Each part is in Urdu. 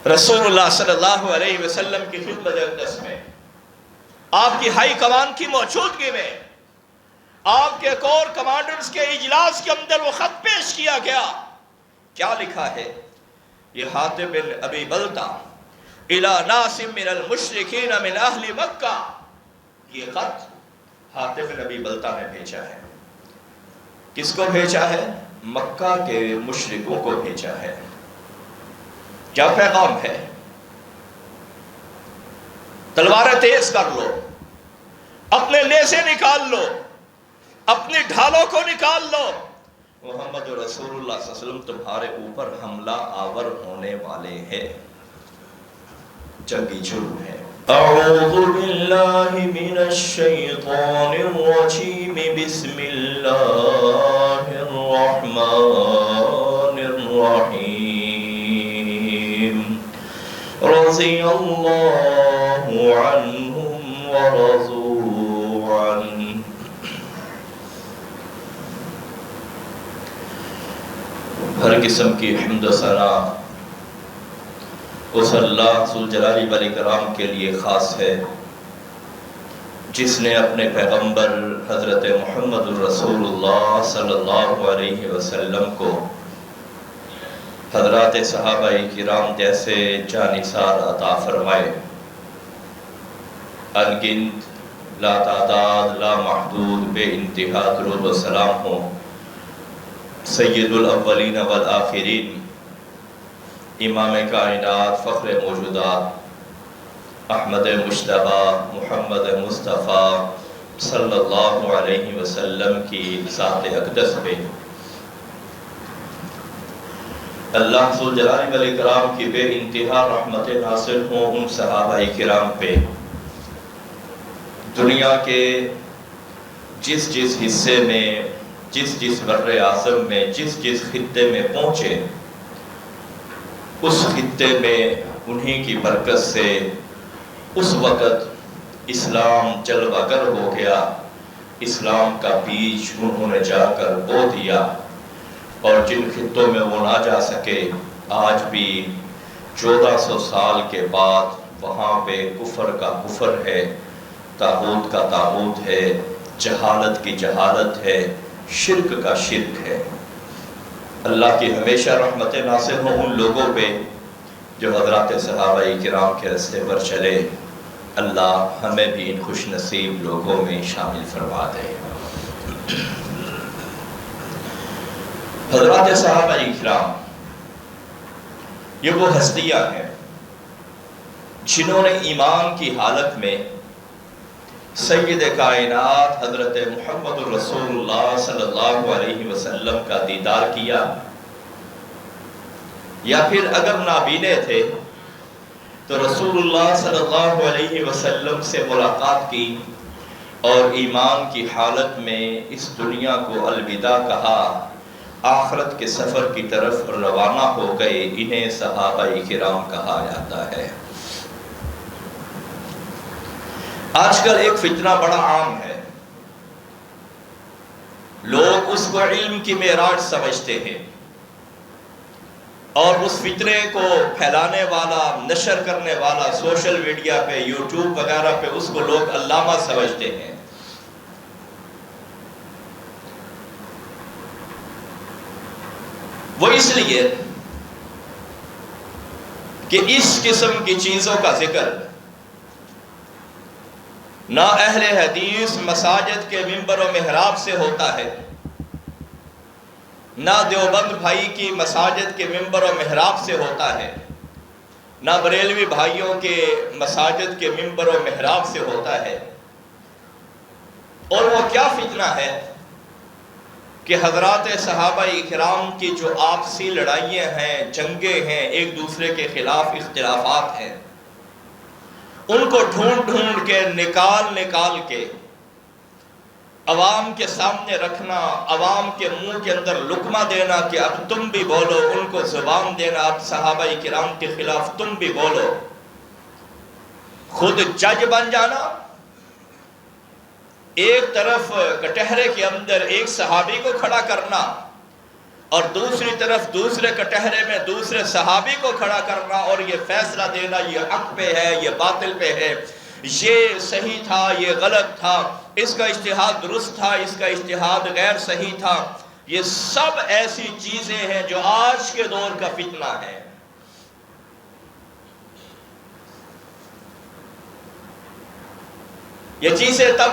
رسول اللہ صلی اللہ علیہ وسلم کی خدمت اقدس میں، آپ کی ہائی کمان کی موجودگی میں، آپ کے کور کمانڈرز کے اجلاس کے اندر وہ خط پیش کیا گیا۔ کیا لکھا ہے؟ یہ حاتب بن ابی بلتہ الی ناس من المشرکین من اہل مکہ، یہ خط حاتب بن ابی بلتہ نے بھیجا ہے۔ کس کو بھیجا ہے؟ مکہ کے مشرکوں کو بھیجا ہے۔ کیا پیغام ہے؟ تلواریں تیز کر لو، اپنے نیزے نکال لو، اپنی ڈھالوں کو نکال لو، محمد رسول اللہ صلی اللہ علیہ وسلم تمہارے اوپر حملہ آور ہونے والے ہیں، جنگی جرم ہے۔ اعوذ باللہ من الشیطان الرجیم، بسم اللہ الرحمن الرحیم، رضی اللہ عنہم ورضوا عنہ۔ ہر قسم کی حمد و ثنا اس اللہ ذوالجلال والاکرام کے لیے خاص ہے، جس نے اپنے پیغمبر حضرت محمد الرسول اللہ صلی اللہ علیہ وسلم کو حضرات صحابہ کرام جیسے جانثار عطا فرمائے۔ انگنت، لا تعداد، لا محدود، بے انتہا درود و سلام ہو سید الاولین والآخرین، امام کائنات، فخر موجودات، احمد مجتبیٰ محمد مصطفیٰ صلی اللہ علیہ وسلم کی ذات اقدس پہ، اللہ ذوالجلال والاکرام کی بے انتہا رحمت ناصل ہوں ان صحابہ کرام پہ، دنیا کے جس جس حصے میں، جس بر اعظم میں، جس خطے میں پہنچے، اس خطے میں انہی کی برکت سے اس وقت اسلام جلوہ گر ہو گیا، اسلام کا بیج انہوں نے جا کر بو دیا، اور جن خطوں میں وہ نہ جا سکے، آج بھی 1400 سال کے بعد وہاں پہ کفر کا کفر ہے، طاغوت کا طاغوت ہے، جہالت کی جہالت ہے، شرک کا شرک ہے۔ اللہ کی ہمیشہ رحمت ناصل ہوں ان لوگوں پہ جو حضرات صحابہ کرام کے راستے پر چلے۔ اللہ ہمیں بھی ان خوش نصیب لوگوں میں شامل فرما دے۔ حضرات صحابہ کرام یہ وہ ہستیاں ہیں جنہوں نے ایمان کی حالت میں سید کائنات حضرت محمد رسول اللہ صلی اللہ علیہ وسلم کا دیدار کیا، یا پھر اگر نابینے تھے تو رسول اللہ صلی اللہ علیہ وسلم سے ملاقات کی اور ایمان کی حالت میں اس دنیا کو الوداع کہا، آخرت کے سفر کی طرف روانہ ہو گئے۔ انہیں صحابہ کرام کہا جاتا ہے۔ آج کل ایک فتنہ بڑا عام ہے، لوگ اس کو علم کی معراج سمجھتے ہیں، اور اس فتنے کو پھیلانے والا، نشر کرنے والا سوشل میڈیا پہ، یوٹیوب وغیرہ پہ اس کو لوگ علامہ سمجھتے ہیں۔ وہ اس لیے کہ اس قسم کی چیزوں کا ذکر نہ اہل حدیث مساجد کے منبر و محراب سے ہوتا ہے، نہ دیوبند بھائی کی مساجد کے منبر و محراب سے ہوتا ہے، نہ بریلوی بھائیوں کے مساجد کے منبر و محراب سے ہوتا ہے۔ اور وہ کیا فتنہ ہے کہ حضرات صحابہ کرام کی جو آپسی لڑائیاں ہیں، جنگیں ہیں، ایک دوسرے کے خلاف اختلافات ہیں، ان کو ڈھونڈ کے نکال کے عوام کے سامنے رکھنا، عوام کے منہ کے اندر لقمہ دینا کہ اب تم بھی بولو، ان کو زبان دینا اب صحابہ کرام کے خلاف تم بھی بولو، خود جج بن جانا، ایک طرف کٹہرے کے اندر ایک صحابی کو کھڑا کرنا اور دوسری طرف دوسرے کٹہرے میں دوسرے صحابی کو کھڑا کرنا اور یہ فیصلہ دینا یہ حق پہ ہے یہ باطل پہ ہے، یہ صحیح تھا یہ غلط تھا، اس کا اجتہاد درست تھا اس کا اجتہاد غیر صحیح تھا، یہ سب ایسی چیزیں ہیں جو آج کے دور کا فتنہ ہے۔ یہ چیزیں تب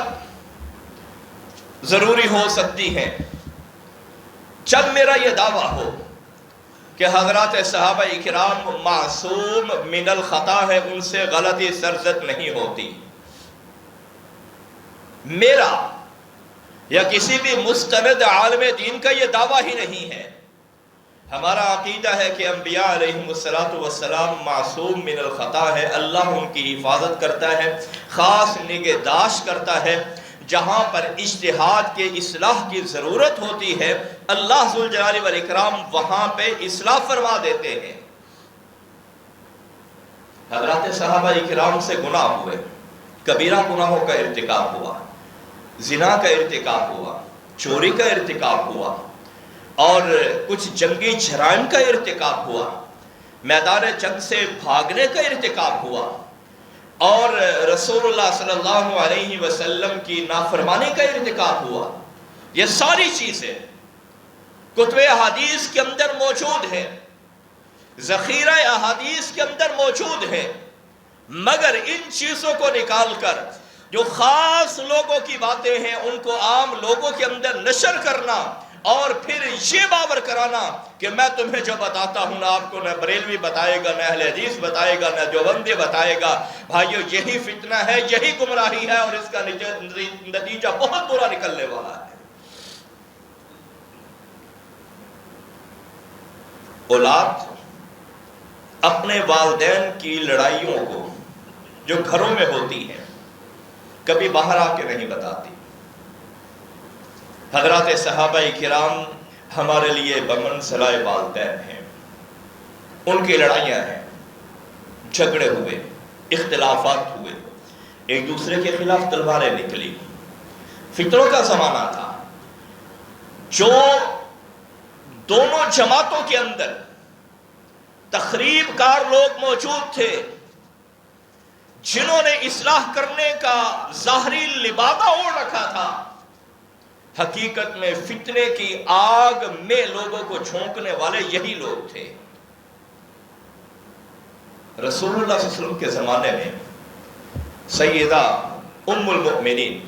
ضروری ہو سکتی ہیں جب میرا یہ دعویٰ ہو کہ حضرات صحابہ اکرام معصوم من الخطا ہے، ان سے غلطی سرزد نہیں ہوتی۔ میرا یا کسی بھی مستند عالم دین کا یہ دعویٰ ہی نہیں ہے۔ ہمارا عقیدہ ہے کہ انبیاء علیہم السلام معصوم من الخطا ہے، اللہ ان کی حفاظت کرتا ہے، خاص نگہداشت کرتا ہے۔ جہاں پر اجتہاد کے اصلاح کی ضرورت ہوتی ہے اللہ ذوالجلال والاکرام وہاں پہ اصلاح فرما دیتے ہیں۔ حضرات صحابہ اکرام سے گناہ ہوئے، کبیرہ گناہوں کا ارتکاب ہوا، زنا کا ارتکاب ہوا، چوری کا ارتکاب ہوا اور کچھ جنگی جرائم کا ارتکاب ہوا، میدان جنگ سے بھاگنے کا ارتکاب ہوا اور رسول اللہ صلی اللہ علیہ وسلم کی نافرمانی کا ارتکاب ہوا۔ یہ ساری چیزیں کتب احادیث کے اندر موجود ہیں، ذخیرہ احادیث کے اندر موجود ہیں، مگر ان چیزوں کو نکال کر جو خاص لوگوں کی باتیں ہیں ان کو عام لوگوں کے اندر نشر کرنا اور پھر یہ باور کرانا کہ میں تمہیں جو بتاتا ہوں نہ آپ کو نہ بریلوی بتائے گا نہ اہل حدیث بتائے گا نہ دیوبندی بتائے گا، بھائیو یہی فتنہ ہے یہی گمراہی ہے اور اس کا نتیجہ بہت برا نکلنے والا ہے۔ اولاد اپنے والدین کی لڑائیوں کو جو گھروں میں ہوتی ہیں کبھی باہر آ کے نہیں بتاتی۔ حضرات صحابہ کرام ہمارے لیے بمنزلہ والدین ہیں، ان کی لڑائیاں ہیں، جھگڑے ہوئے، اختلافات ہوئے، ایک دوسرے کے خلاف تلواریں نکلی، فتنوں کا زمانہ تھا۔ جو دونوں جماعتوں کے اندر تخریب کار لوگ موجود تھے جنہوں نے اصلاح کرنے کا ظاہری لبادہ اوڑھ رکھا تھا، حقیقت میں فتنے کی آگ میں لوگوں کو جھونکنے والے یہی لوگ تھے۔ رسول اللہ صلی اللہ علیہ وسلم کے زمانے میں سیدہ ام المؤمنین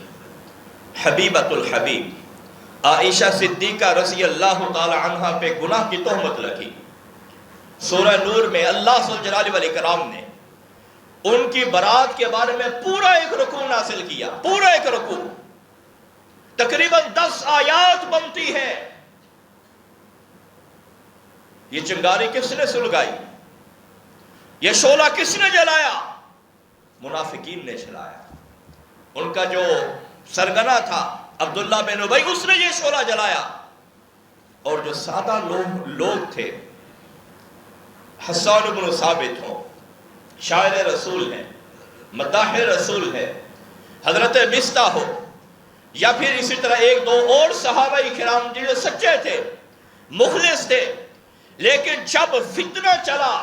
حبیبۃ الحبیب عائشہ صدیقہ رضی اللہ تعالی عنہ پہ گناہ کی تہمت لگی۔ سورہ نور میں اللہ ذوالجلال والاکرام نے ان کی برات کے بارے میں پورا ایک رکوع نازل کیا، پورا ایک رکوع، تقریباً 10 آیات بنتی ہے۔ یہ چنگاری کس نے سلگائی؟ یہ شعلہ کس نے جلایا؟ منافقین نے جلایا۔ ان کا جو سرگنا تھا عبداللہ بن ابی، اس نے یہ شعلہ جلایا، اور جو سادہ لوگ تھے، حسان بن ثابت ہوں، شاعر رسول ہیں، مداح رسول ہے، حضرت مصطح ہو، یا پھر اسی طرح ایک دو اور صحابہ کرام جو سچے تھے، مخلص تھے، لیکن جب فتنہ چلا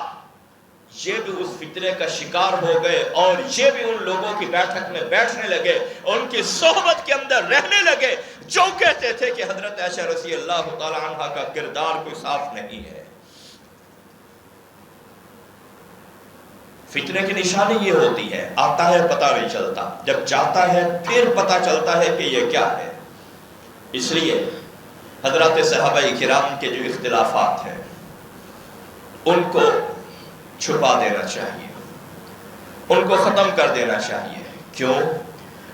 یہ بھی اس فتنے کا شکار ہو گئے اور یہ بھی ان لوگوں کی بیٹھک میں بیٹھنے لگے، ان کی صحبت کے اندر رہنے لگے جو کہتے تھے کہ حضرت عائشہ رضی اللہ تعالی عنہ کا کردار کوئی صاف نہیں ہے۔ فتنے کی نشانی یہ ہوتی ہے، آتا ہے پتہ نہیں چلتا، جب جاتا ہے پھر پتہ چلتا ہے کہ یہ کیا ہے۔ اس لیے حضرات صحابہ کرام کے جو اختلافات ہیں ان کو چھپا دینا چاہیے، ان کو ختم کر دینا چاہیے۔ کیوں؟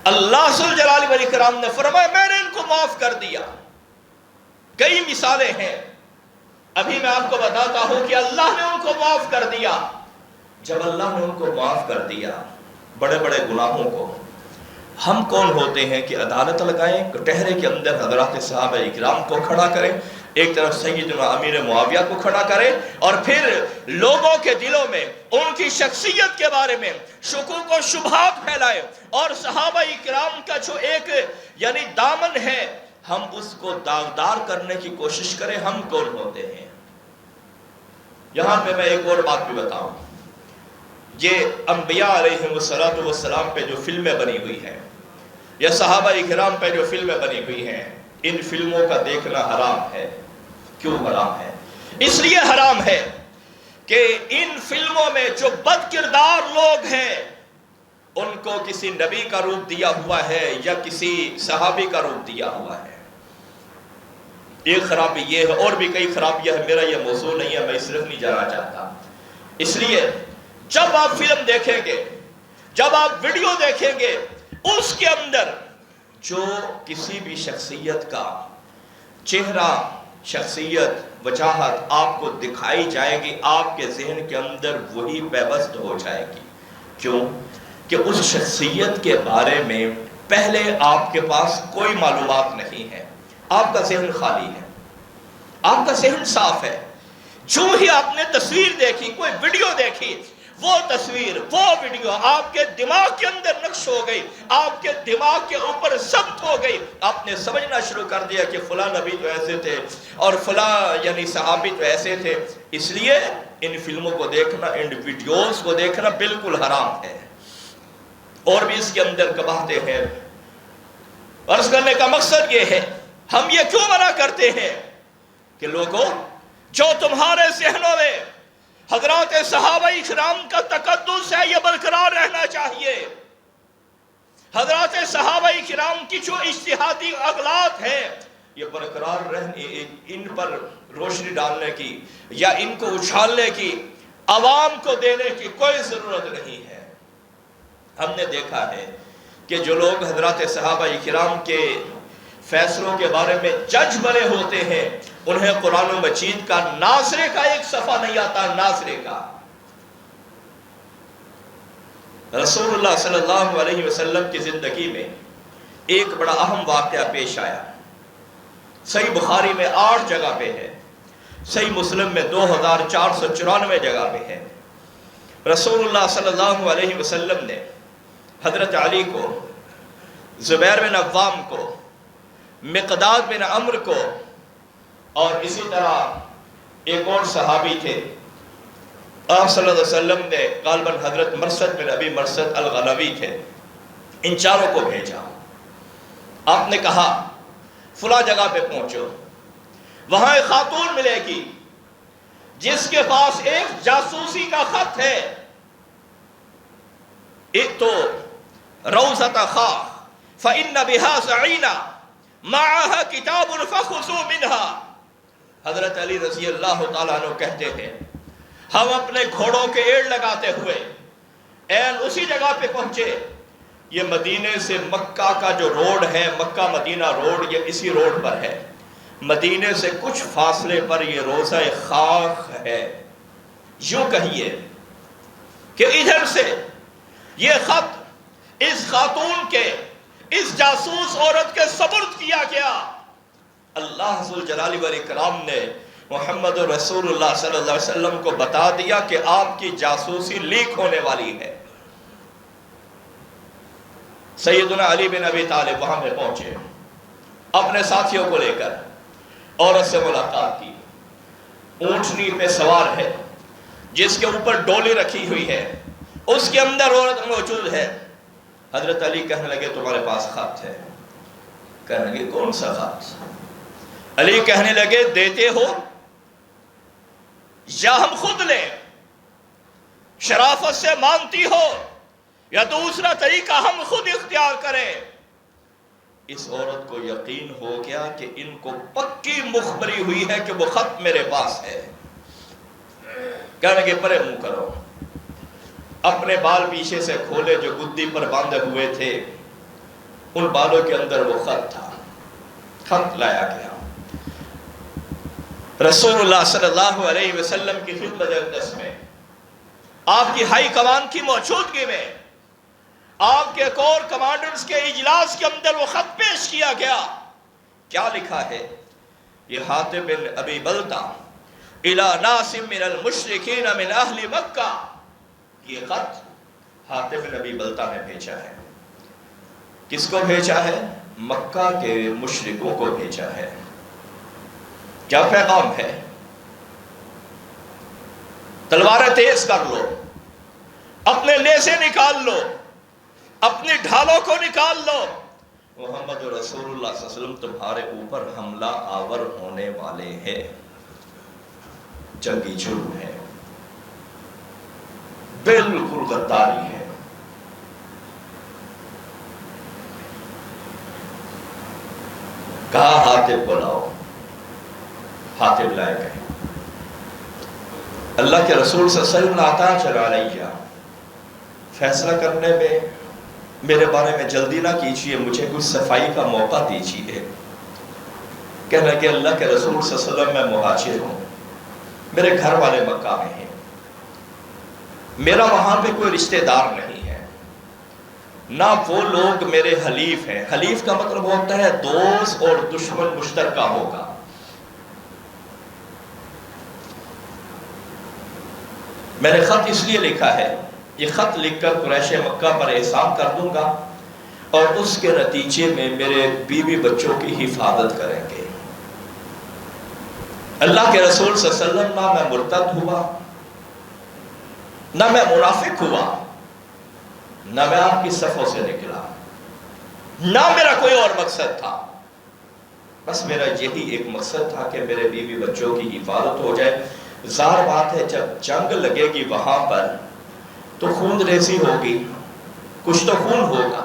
اللہ ذوالجلال والاکرام نے فرمایا میں نے ان کو معاف کر دیا۔ کئی مثالیں ہیں، ابھی میں آپ کو بتاتا ہوں کہ اللہ نے ان کو معاف کر دیا۔ جب اللہ نے ان کو معاف کر دیا بڑے بڑے گناہوں کو، ہم کون ہوتے ہیں کہ عدالت لگائیں، کٹہرے کے اندر حضرات صحابہ اکرام کو کھڑا کریں، ایک طرف سیدنا امیر معاویہ کو کھڑا کریں اور پھر لوگوں کے دلوں میں ان کی شخصیت کے بارے میں شکوک و شبہات پھیلائیں، اور صحابہ اکرام کا جو ایک دامن ہے ہم اس کو داغدار کرنے کی کوشش کریں ہم کون ہوتے ہیں۔ یہاں پہ میں ایک اور بات بھی بتاؤں، یہ انبیاء علیہم السلام پہ جو فلمیں بنی ہوئی ہیں یا صحابہ کرام پہ جو فلمیں بنی ہوئی ہیں، ان فلموں کا دیکھنا حرام ہے۔ کیوں حرام ہے؟ اس لیے حرام ہے کہ ان فلموں میں جو بد کردار لوگ ہیں ان کو کسی نبی کا روپ دیا ہوا ہے یا کسی صحابی کا روپ دیا ہوا ہے۔ ایک خرابی یہ ہے، اور بھی کئی خرابیاں ہیں، میرا یہ موضوع نہیں ہے، میں اس طرف نہیں جانا چاہتا۔ اس لیے جب آپ فلم دیکھیں گے، جب آپ ویڈیو دیکھیں گے، اس کے اندر جو کسی بھی شخصیت کا چہرہ، شخصیت، وجاہت آپ کو دکھائی جائے گی، آپ کے ذہن کے اندر وہی پیوست ہو جائے گی۔ کیوں؟ کہ اس شخصیت کے بارے میں پہلے آپ کے پاس کوئی معلومات نہیں ہے، آپ کا ذہن خالی ہے، آپ کا ذہن صاف ہے۔ جو ہی آپ نے تصویر دیکھی، کوئی ویڈیو دیکھی، وہ تصویر، وہ ویڈیو آپ کے دماغ کے اندر نقش ہو گئی، آپ کے دماغ کے اوپر ضبط ہو گئی، آپ نے سمجھنا شروع کر دیا کہ فلاں نبی تو ایسے تھے اور فلاں یعنی صحابی تو ایسے تھے۔ اس لیے ان فلموں کو دیکھنا، ان ویڈیوز کو دیکھنا بالکل حرام ہے۔ اور بھی اس کے اندر قباحتیں ہیں۔ عرض کرنے کا مقصد یہ ہے، ہم یہ کیوں منع کرتے ہیں کہ لوگوں، جو تمہارے ذہنوں میں حضرات صحابہ کرام کا تقدس ہے یہ برقرار رہنا چاہیے۔ حضرات صحابہ کرام کی جو اجتہادی اغلاط ہیں یہ برقرار رہنے، ان پر روشنی ڈالنے کی یا ان کو اچھالنے کی، عوام کو دینے کی کوئی ضرورت نہیں ہے۔ ہم نے دیکھا ہے کہ جو لوگ حضرات صحابہ کرام کے فیصلوں کے بارے میں جج بنے ہوتے ہیں، انہیں قرآن مجید کا ناظرے کا ایک صفحہ نہیں آتا، ناظرے کا۔ رسول اللہ صلی اللہ علیہ وسلم کی زندگی میں ایک بڑا اہم واقعہ پیش آیا۔ صحیح بخاری میں 8 جگہ پہ ہے، صحیح مسلم میں 2494 جگہ پہ ہے۔ رسول اللہ صلی اللہ علیہ وسلم نے حضرت علی کو، زبیر بن عوام کو، مقداد بن عمر کو اور اسی طرح ایک اور صحابی تھے، آپ صلی اللہ علیہ وسلم نے غالباً حضرت مرثد بن ابی مرثد الغنوی تھے، ان چاروں کو بھیجا۔ آپ نے کہا فلاں جگہ پہ پہنچو، وہاں ایک خاتون ملے گی جس کے پاس ایک جاسوسی کا خط ہے، ایک تو روزۃ خاخ فإن بها سعینا معها کتاب فخذوا منها۔ حضرت علی رضی اللہ تعالیٰ عنہ کہتے ہیں ہم اپنے گھوڑوں کے ایڑ لگاتے ہوئے این اسی جگہ پہ پہنچے۔ یہ مدینے سے مکہ کا جو روڈ ہے، مکہ مدینہ روڈ، یہ اسی روڈ پر ہے۔ مدینے سے کچھ فاصلے پر یہ روضہ خاخ ہے۔ یوں کہیے کہ ادھر سے یہ خط اس خاتون کے، اس جاسوس عورت کے سپرد کیا گیا۔ اللہ ذوالجلال والاکرام نے محمد رسول اللہ صلی اللہ علیہ وسلم کو بتا دیا کہ آپ کی جاسوسی لیک ہونے والی ہے۔ سیدنا علی بن ابی طالب وہاں پہ پہنچے، اپنے ساتھیوں کو لے کر عورت سے ملاقات کی۔ اونٹنی پہ سوار ہے جس کے اوپر ڈولی رکھی ہوئی ہے، اس کے اندر عورت موجود ہے۔ حضرت علی کہنے لگے تمہارے پاس خط ہے؟ کہنے لگے کون سا خط؟ علی کہنے لگے دیتے ہو یا ہم خود لیں؟ شرافت سے مانتی ہو یا دوسرا طریقہ ہم خود اختیار کریں؟ اس عورت کو یقین ہو گیا کہ ان کو پکی مخبری ہوئی ہے کہ وہ خط میرے پاس ہے۔ کہنے لگے پرے منہ کرو۔ اپنے بال پیچھے سے کھولے جو گدی پر باندھے ہوئے تھے، ان بالوں کے اندر وہ خط تھا۔ خط لایا گیا، رسول اللہ صلی اللہ علیہ وسلم کی خدمت اقدس میں، آپ کی ہائی کمان کی موجودگی میں، آپ کے کور کمانڈرز کے اجلاس کے اندر وہ خط پیش کیا گیا۔ کیا لکھا ہے؟ یہ حاتب بن ابی بلتہ الی ناس من المشرکین من اہل مکہ، یہ خط حاتب بن ابی بلتہ نے بھیجا ہے۔ کس کو بھیجا ہے؟ مکہ کے مشرکوں کو بھیجا ہے. کیا پیغام ہے؟ تلواریں تیز کر لو، اپنے نیزے نکال لو، اپنی ڈھالوں کو نکال لو، محمد رسول اللہ صلی اللہ علیہ وسلم تمہارے اوپر حملہ آور ہونے والے ہیں. جنگی جرم ہے، بالکل غداری ہے. کہا حاطب بلاؤ، حاطب لائے گئے. اللہ کے رسول صلی اللہ علیہ وسلم عطا چلا رہی ہے، فیصلہ کرنے میں میرے بارے میں جلدی نہ کیجئے، مجھے کچھ صفائی کا موقع دیجئے. کہنا کہ اللہ کے رسول صلی اللہ علیہ وسلم میں مہاجر ہوں، میرے گھر والے مکہ میں ہیں، میرا وہاں پہ کوئی رشتہ دار نہیں ہے، نہ وہ لوگ میرے حلیف ہیں. حلیف کا مطلب ہوتا ہے دوست اور دشمن مشترکہ ہوگا. میں نے خط اس لیے لکھا ہے، یہ خط لکھ کر قریش مکہ پر احسان کر دوں گا اور اس کے نتیجے میں میرے بیوی بچوں کی حفاظت کریں گے. اللہ کے رسول صلی اللہ علیہ وسلم نہ میں مرتد ہوا، نہ میں منافق ہوا، نہ میں آپ کی صفوں سے نکلا، نہ میرا کوئی اور مقصد تھا. بس میرا یہی ایک مقصد تھا کہ میرے بیوی بچوں کی حفاظت ہو جائے. ظاہر بات ہے جب جنگ لگے گی وہاں پر تو خون ریزی ہوگی، کچھ تو خون ہوگا،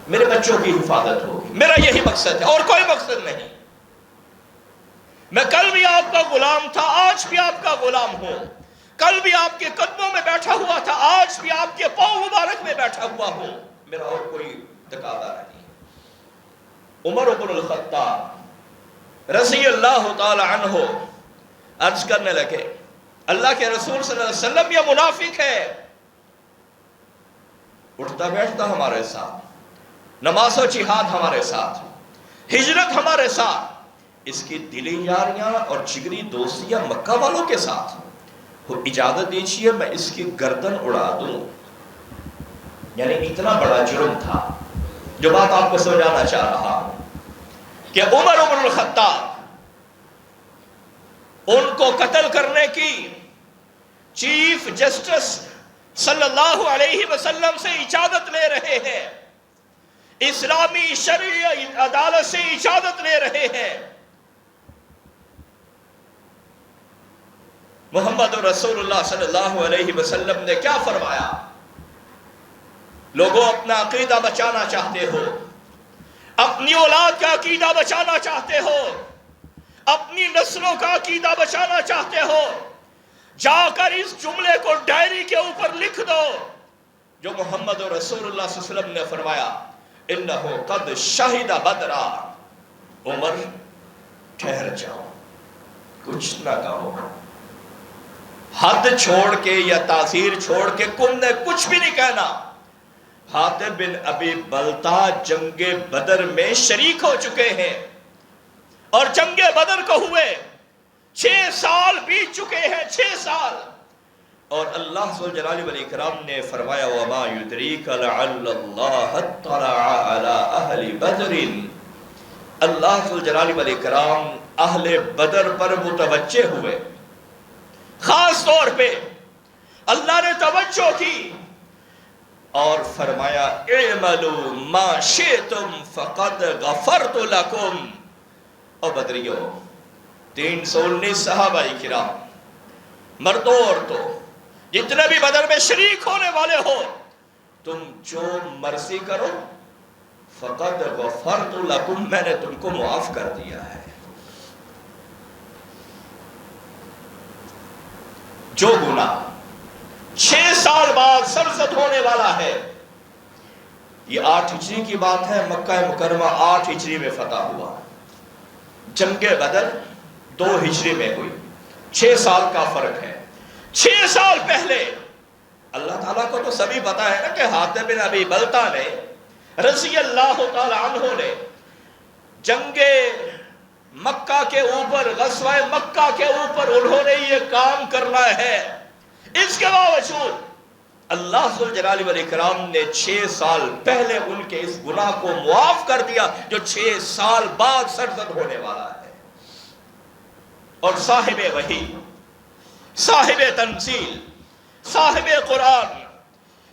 میرے بچوں کی حفاظت ہوگی. میرا یہی مقصد ہے اور کوئی مقصد نہیں. میں کل بھی آپ کا غلام تھا، آج بھی آپ کا غلام ہوں. کل بھی آپ کے قدموں میں بیٹھا ہوا تھا، آج بھی آپ کے پاؤں مبارک میں بیٹھا ہوا ہوں. میرا اور کوئی تقاضا نہیں. عمر بن الخطاب رضی اللہ تعالی عنہ عرض کرنے لگے، اللہ کے رسول صلی اللہ علیہ وسلم یہ منافق ہے، اٹھتا بیٹھتا ہمارے ساتھ، نماز و جہاد ہمارے ساتھ، ہجرت ہمارے ساتھ، اس کی دلی یاریاں اور جگری دوستیاں مکہ والوں کے ساتھ. اجازت دیجیے میں اس کی گردن اڑا دوں. یعنی اتنا بڑا جرم تھا. جو بات آپ کو سمجھانا چاہ رہا ہوں کہ عمر بن الخطاب ان کو قتل کرنے کی چیف جسٹس صلی اللہ علیہ وسلم سے اجازت لے رہے ہیں، اسلامی شرعی عدالت سے اجازت لے رہے ہیں. محمد رسول اللہ صلی اللہ علیہ وسلم نے کیا فرمایا؟ لوگوں اپنا عقیدہ بچانا چاہتے ہو، اپنی اولاد کا عقیدہ بچانا چاہتے ہو، اپنی نسلوں کا عقیدہ بچانا چاہتے ہو، جا کر اس جملے کو ڈائری کے اوپر لکھ دو جو محمد رسول اللہ صلی اللہ علیہ وسلم نے فرمایا، انہو قد شہد بدرا. عمر ٹھہر جاؤ، کچھ نہ کہو. حد چھوڑ کے یا تاثیر چھوڑ کے تم نے کچھ بھی نہیں کہنا. حاطب بن ابی بلتا جنگ بدر میں شریک ہو چکے ہیں اور جنگ بدر کو ہوئے 6 سال بیت چکے ہیں، 6 سال. اور اللہ ذوالجلال والاکرام نے فرمایا وما یدریک لعل اللہ اطلع علی اہل بدر. اللہ ذوالجلال والاکرام اہل بدر پر متوجہ ہوئے، خاص طور پہ اللہ نے توجہ کی اور فرمایا اعملوا ما شئتم فقد غفرت لکم. اور بدریوں 319 صحابہ کرام، مردوں عورتوں، جتنے بھی بدر میں شریک ہونے والے ہو، تم جو مرضی کرو، فقد غفرت لکم، میں نے تم کو معاف کر دیا ہے. جو گناہ 6 سال بعد سرزد ہونے والا ہے. یہ 8 ہجری کی بات ہے، مکہ مکرمہ 8 ہجری میں فتح ہوا. جنگ بدر 2 ہجری میں ہوئی، 6 سال کا فرق ہے. 6 سال پہلے اللہ تعالیٰ کو تو سبھی پتا ہے نا کہ حاطب بن ابی بلتا نے رضی اللہ تعالی عنہ نے جنگ مکہ کے اوپر، غزوہ مکہ کے اوپر انہوں نے یہ کام کرنا ہے. اس کے باوجود اللہ ذوالجلال والاکرام نے 6 سال پہلے ان کے اس گناہ کو معاف کر دیا جو 6 سال بعد سرزد ہونے والا ہے. اور صاحب وحی، صاحب تنزیل، صاحب قرآن،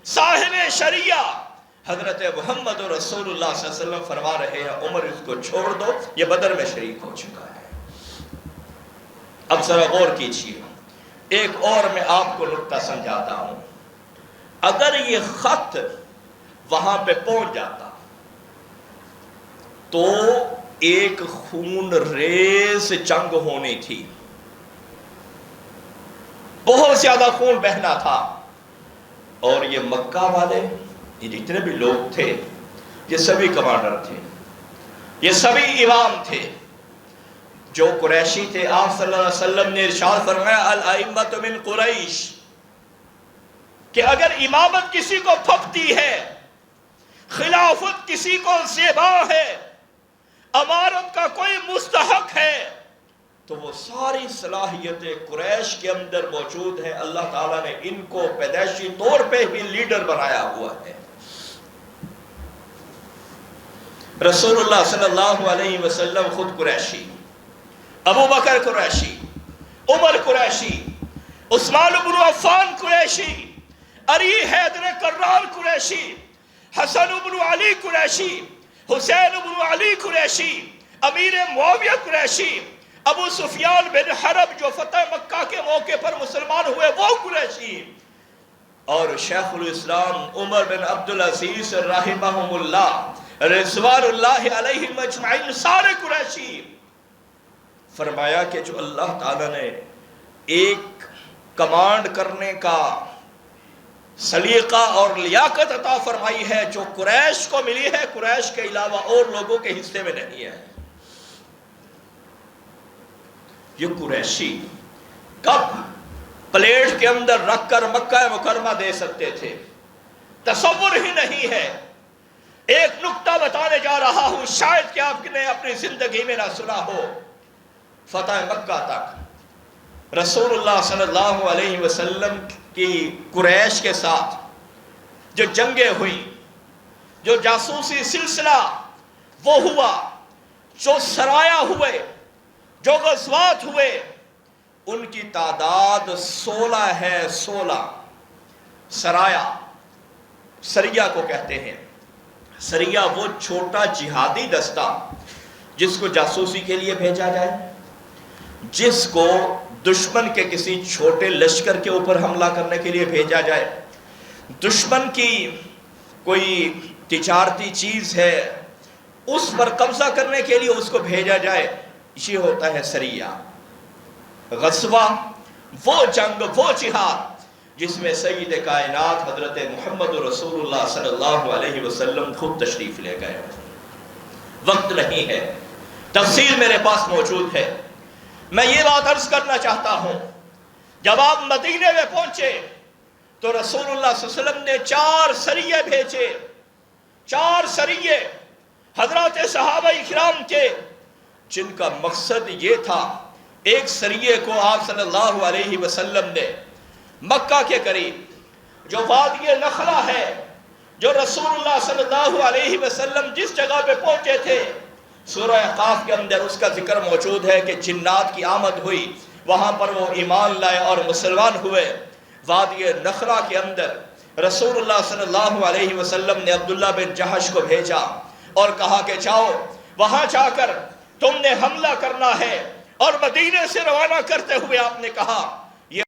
صاحب شریعہ حضرت محمد رسول اللہ صلی اللہ علیہ وسلم فرما رہے ہیں عمر اس کو چھوڑ دو، یہ بدر میں شریک ہو چکا ہے. اب ذرا غور کیجیے، ایک اور میں آپ کو نکتہ سمجھاتا ہوں. اگر یہ خط وہاں پہ پہنچ جاتا تو ایک خون ریز جنگ ہونی تھی، بہت زیادہ خون بہنا تھا. اور یہ مکہ والے، یہ جتنے بھی لوگ تھے، یہ سبھی کمانڈر تھے، یہ سبھی امام تھے جو قریشی تھے. آپ صلی اللہ علیہ وسلم نے ارشاد فرمایا الائمۃ من قریش، کہ اگر امامت کسی کو پھپتی ہے، خلافت کسی کو زیبا ہے، امارت کا کوئی مستحق ہے، تو وہ ساری صلاحیتیں قریش کے اندر موجود ہیں. اللہ تعالیٰ نے ان کو پیدائشی طور پہ بھی لیڈر بنایا ہوا ہے. رسول اللہ صلی اللہ علیہ وسلم خود قریشی، ابو بکر قریشی، عمر قریشی، عثمان بن عفان قریشی، علی حیدر کرار قریشی، حسن بن علی قریشی، حسین بن علی قریشی، امیر معاویہ قریشی، ابو سفیان بن حرب جو فتح مکہ کے موقع پر مسلمان ہوئے وہ قریشی، اور شیخ الاسلام عمر بن عبدالعزیز رحمہم اللہ رضوان اللہ علیہ مجمعین سارے قریشی. فرمایا کہ جو اللہ تعالیٰ نے ایک کمانڈ کرنے کا سلیقہ اور لیاقت عطا فرمائی ہے جو قریش کو ملی ہے، قریش کے علاوہ اور لوگوں کے حصے میں نہیں ہے. یہ قریشی کب پلیٹ کے اندر رکھ کر مکہ مکرمہ دے سکتے تھے، تصور ہی نہیں ہے. ایک نکتہ بتانے جا رہا ہوں، شاید کہ آپ نے اپنی زندگی میں نہ سنا ہو. فتح مکہ تک رسول اللہ صلی اللہ علیہ وسلم کی قریش کے ساتھ جو جنگیں ہوئی، جو جاسوسی سلسلہ وہ ہوا، جو سرایہ ہوئے، جو غزوات ہوئے، ان کی تعداد 16 ہے. 16 سرایہ، سریہ کو کہتے ہیں. سریہ وہ چھوٹا جہادی دستہ جس کو جاسوسی کے لیے بھیجا جائے، جس کو دشمن کے کسی چھوٹے لشکر کے اوپر حملہ کرنے کے لیے بھیجا جائے، دشمن کی کوئی تجارتی چیز ہے اس پر قبضہ کرنے کے لیے اس کو بھیجا جائے، یہ ہوتا ہے سریہ. غزوہ وہ جنگ، وہ جہاد جس میں سید کائنات حضرت محمد رسول اللہ صلی اللہ علیہ وسلم خود تشریف لے گئے. وقت نہیں ہے، تفصیل میرے پاس موجود ہے. میں یہ بات عرض کرنا چاہتا ہوں، جب آپ مدینے میں پہنچے تو رسول اللہ صلی اللہ علیہ وسلم نے 4 سریے بھیجے. 4 سریے حضرات صحابہ کرام کے، جن کا مقصد یہ تھا. ایک سریے کو آپ صلی اللہ علیہ وسلم نے مکہ کے قریب جو وادی نخلا ہے، جو رسول اللہ صلی اللہ علیہ وسلم جس جگہ پہ پہنچے تھے، سورہ قاف کے اندر اس کا ذکر موجود ہے کہ جنات کی آمد ہوئی، وہاں پر وہ ایمان لائے اور مسلمان ہوئے. وادی نخلا کے اندر رسول اللہ صلی اللہ علیہ وسلم نے عبداللہ بن جہش کو بھیجا اور کہا کہ جاؤ، وہاں جا کر تم نے حملہ کرنا ہے. اور مدینے سے روانہ کرتے ہوئے آپ نے کہا